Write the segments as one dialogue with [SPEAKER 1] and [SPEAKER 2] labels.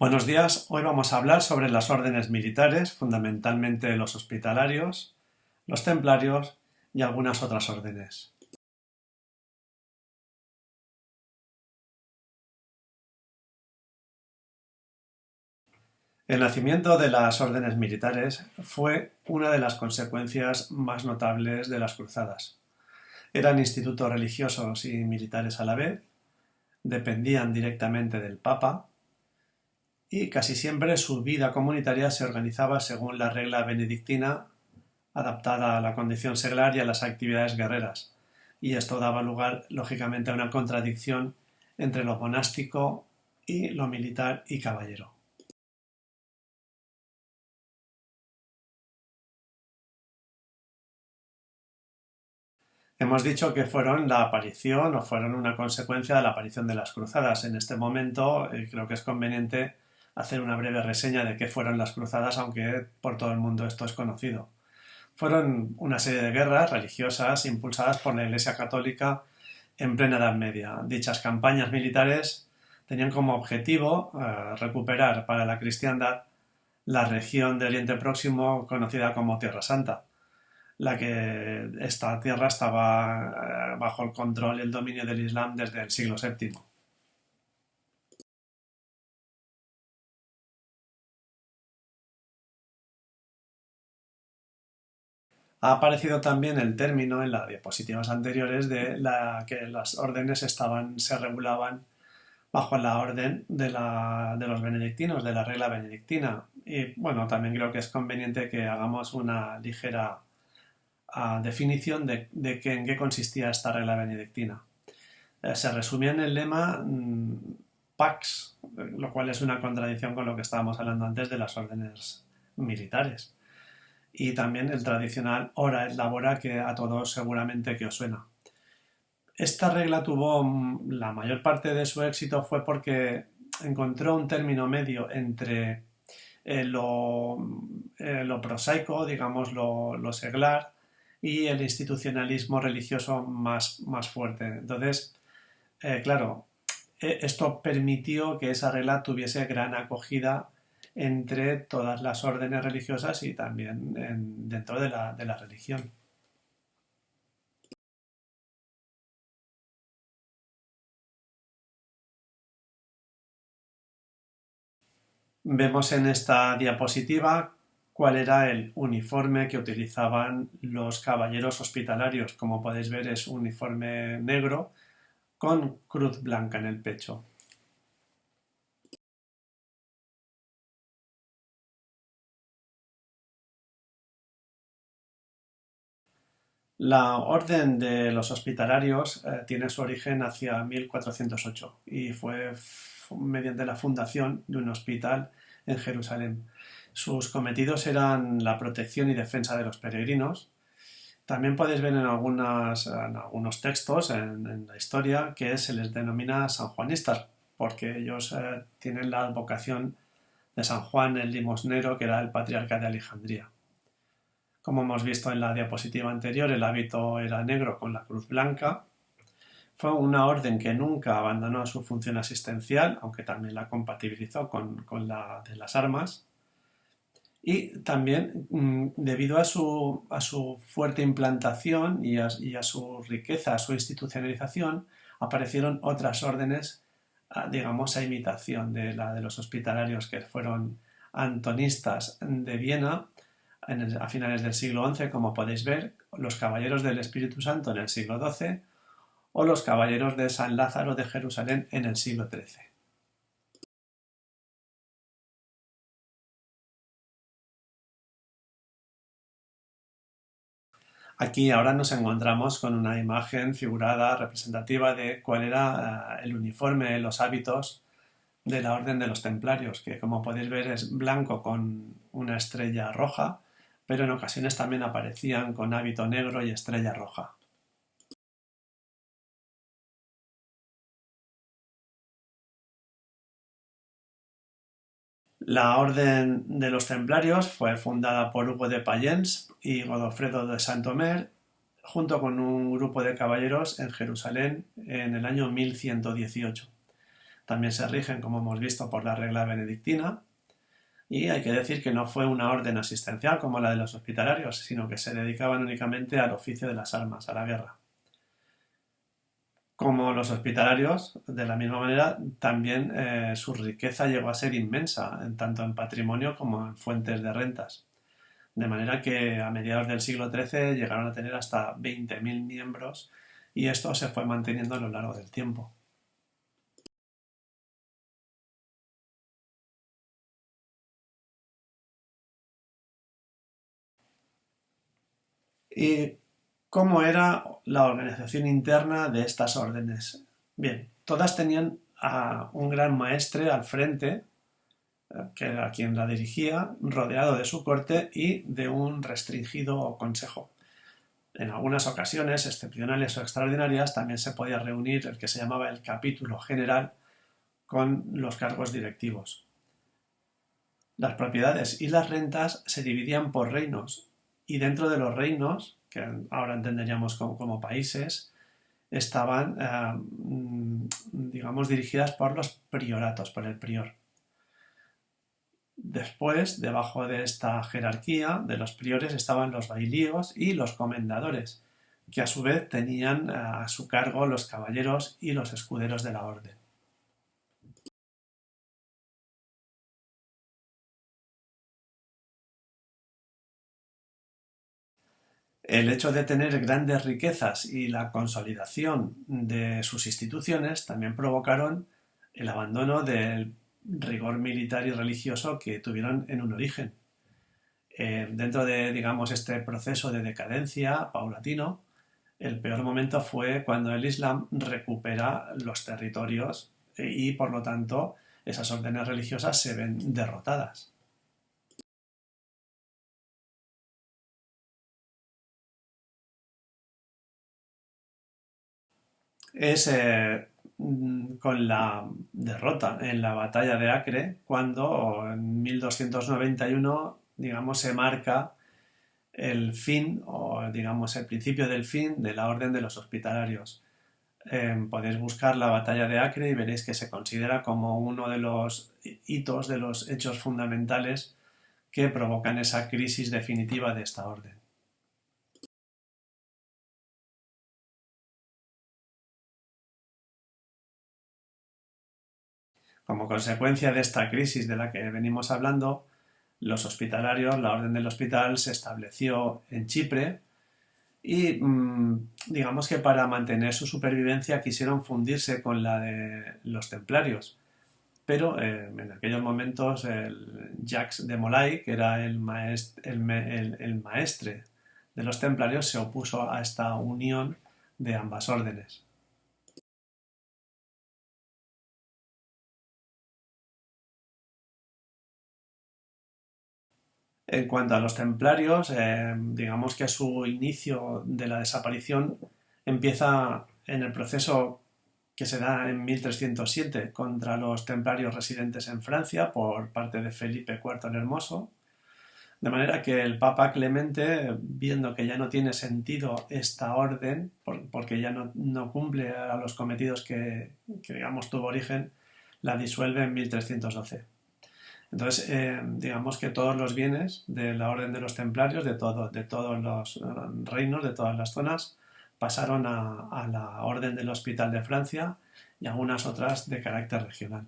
[SPEAKER 1] Buenos días, hoy vamos a hablar sobre las órdenes militares, fundamentalmente los hospitalarios, los templarios y algunas otras órdenes. El nacimiento de las órdenes militares fue una de las consecuencias más notables de las cruzadas. Eran institutos religiosos y militares a la vez, dependían directamente del Papa y casi siempre su vida comunitaria se organizaba según la regla benedictina adaptada a la condición seglar y a las actividades guerreras, y esto daba lugar, lógicamente, a una contradicción entre lo monástico y lo militar y caballero. Hemos dicho que fueron la aparición o fueron una consecuencia de la aparición de las cruzadas. En este momento creo que es conveniente hacer una breve reseña de qué fueron las cruzadas, aunque por todo el mundo esto es conocido. Fueron una serie de guerras religiosas impulsadas por la Iglesia Católica en plena Edad Media. Dichas campañas militares tenían como objetivo recuperar para la cristiandad la región de Oriente Próximo conocida como Tierra Santa, la que esta tierra estaba bajo el control y el dominio del Islam desde el siglo VII. Ha aparecido también el término en las diapositivas anteriores de que las órdenes se regulaban bajo la orden de los benedictinos, de la regla benedictina. Y bueno, también creo que es conveniente que hagamos una ligera definición de en qué consistía esta regla benedictina. Se resumía en el lema Pax, lo cual es una contradicción con lo que estábamos hablando antes de las órdenes militares. Y también el tradicional ora et labora, que a todos seguramente que os suena. Esta regla tuvo la mayor parte de su éxito fue porque encontró un término medio entre lo prosaico, digamos lo seglar, y el institucionalismo religioso más fuerte. Entonces, claro, esto permitió que esa regla tuviese gran acogida entre todas las órdenes religiosas y también dentro de la religión. Vemos en esta diapositiva cuál era el uniforme que utilizaban los caballeros hospitalarios. Como podéis ver, es un uniforme negro con cruz blanca en el pecho. La orden de los hospitalarios tiene su origen hacia 1408 y fue mediante la fundación de un hospital en Jerusalén. Sus cometidos eran la protección y defensa de los peregrinos. También podéis ver en algunos textos en la historia que se les denomina sanjuanistas, porque ellos tienen la advocación de San Juan el Limosnero, que era el patriarca de Alejandría. Como hemos visto en la diapositiva anterior, el hábito era negro con la cruz blanca. Fue una orden que nunca abandonó su función asistencial, aunque también la compatibilizó con la de las armas. Y también, debido a su fuerte implantación y a su riqueza, a su institucionalización, aparecieron otras órdenes, digamos, a imitación de la de los hospitalarios, que fueron antonistas de Viena a finales del siglo XI, como podéis ver, los caballeros del Espíritu Santo en el siglo XII o los caballeros de San Lázaro de Jerusalén en el siglo XIII. Aquí ahora nos encontramos con una imagen figurada representativa de cuál era el uniforme, los hábitos de la Orden de los Templarios, que como podéis ver es blanco con una estrella roja, pero en ocasiones también aparecían con hábito negro y estrella roja. La Orden de los Templarios fue fundada por Hugo de Payens y Godofredo de Saint-Omer, junto con un grupo de caballeros en Jerusalén en el año 1118. también se rigen, como hemos visto, por la regla benedictina. Y hay que decir que no fue una orden asistencial como la de los hospitalarios, sino que se dedicaban únicamente al oficio de las armas, a la guerra. Como los hospitalarios, de la misma manera, también su riqueza llegó a ser inmensa, tanto en patrimonio como en fuentes de rentas. De manera que a mediados del siglo XIII llegaron a tener hasta 20.000 miembros y esto se fue manteniendo a lo largo del tiempo. ¿Y cómo era la organización interna de estas órdenes? Bien, todas tenían a un gran maestre al frente, que era quien la dirigía, rodeado de su corte y de un restringido consejo. En algunas ocasiones, excepcionales o extraordinarias, también se podía reunir el que se llamaba el capítulo general con los cargos directivos. Las propiedades y las rentas se dividían por reinos y dentro de los reinos, que ahora entenderíamos como países, estaban, digamos, dirigidas por los prioratos, por el prior. Después, debajo de esta jerarquía de los priores estaban los bailíos y los comendadores, que a su vez tenían a su cargo los caballeros y los escuderos de la orden. El hecho de tener grandes riquezas y la consolidación de sus instituciones también provocaron el abandono del rigor militar y religioso que tuvieron en un origen. Dentro de, digamos, este proceso de decadencia paulatino, el peor momento fue cuando el Islam recupera los territorios y, por lo tanto, esas órdenes religiosas se ven derrotadas. Es con la derrota en la batalla de Acre cuando en 1291, digamos, se marca el fin o digamos el principio del fin de la orden de los hospitalarios. Podéis buscar la batalla de Acre y veréis que se considera como uno de los hitos, de los hechos fundamentales que provocan esa crisis definitiva de esta orden. Como consecuencia de esta crisis de la que venimos hablando, los hospitalarios, la Orden del Hospital, se estableció en Chipre y digamos que para mantener su supervivencia quisieron fundirse con la de los templarios. Pero en aquellos momentos el Jacques de Molay, que era el maestre de los templarios, se opuso a esta unión de ambas órdenes. En cuanto a los templarios, digamos que su inicio de la desaparición empieza en el proceso que se da en 1307 contra los templarios residentes en Francia por parte de Felipe IV el Hermoso, de manera que el Papa Clemente, viendo que ya no tiene sentido esta orden, porque ya no cumple a los cometidos que digamos tuvo origen, la disuelve en 1312. Entonces, digamos que todos los bienes de la Orden de los Templarios, de todos los reinos, de todas las zonas, pasaron a la Orden del Hospital de Francia y algunas otras de carácter regional.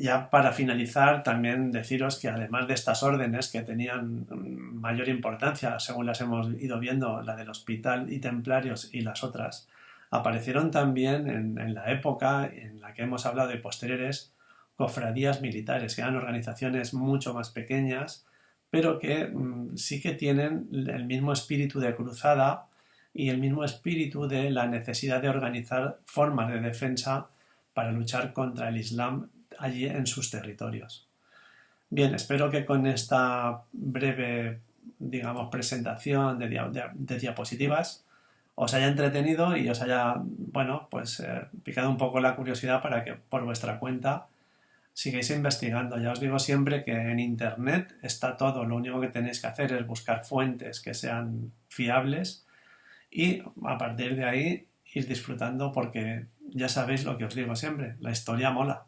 [SPEAKER 1] Ya para finalizar, también deciros que además de estas órdenes que tenían mayor importancia, según las hemos ido viendo, la del Hospital y Templarios y las otras, aparecieron también en la época en la que hemos hablado de posteriores cofradías militares, que eran organizaciones mucho más pequeñas, pero que sí que tienen el mismo espíritu de cruzada y el mismo espíritu de la necesidad de organizar formas de defensa para luchar contra el Islam allí en sus territorios. Bien, espero que con esta breve, digamos, presentación de diapositivas os haya entretenido y os haya, bueno, pues picado un poco la curiosidad para que por vuestra cuenta sigáis investigando. Ya os digo siempre que en Internet está todo, lo único que tenéis que hacer es buscar fuentes que sean fiables y a partir de ahí ir disfrutando porque ya sabéis lo que os digo siempre, la historia mola.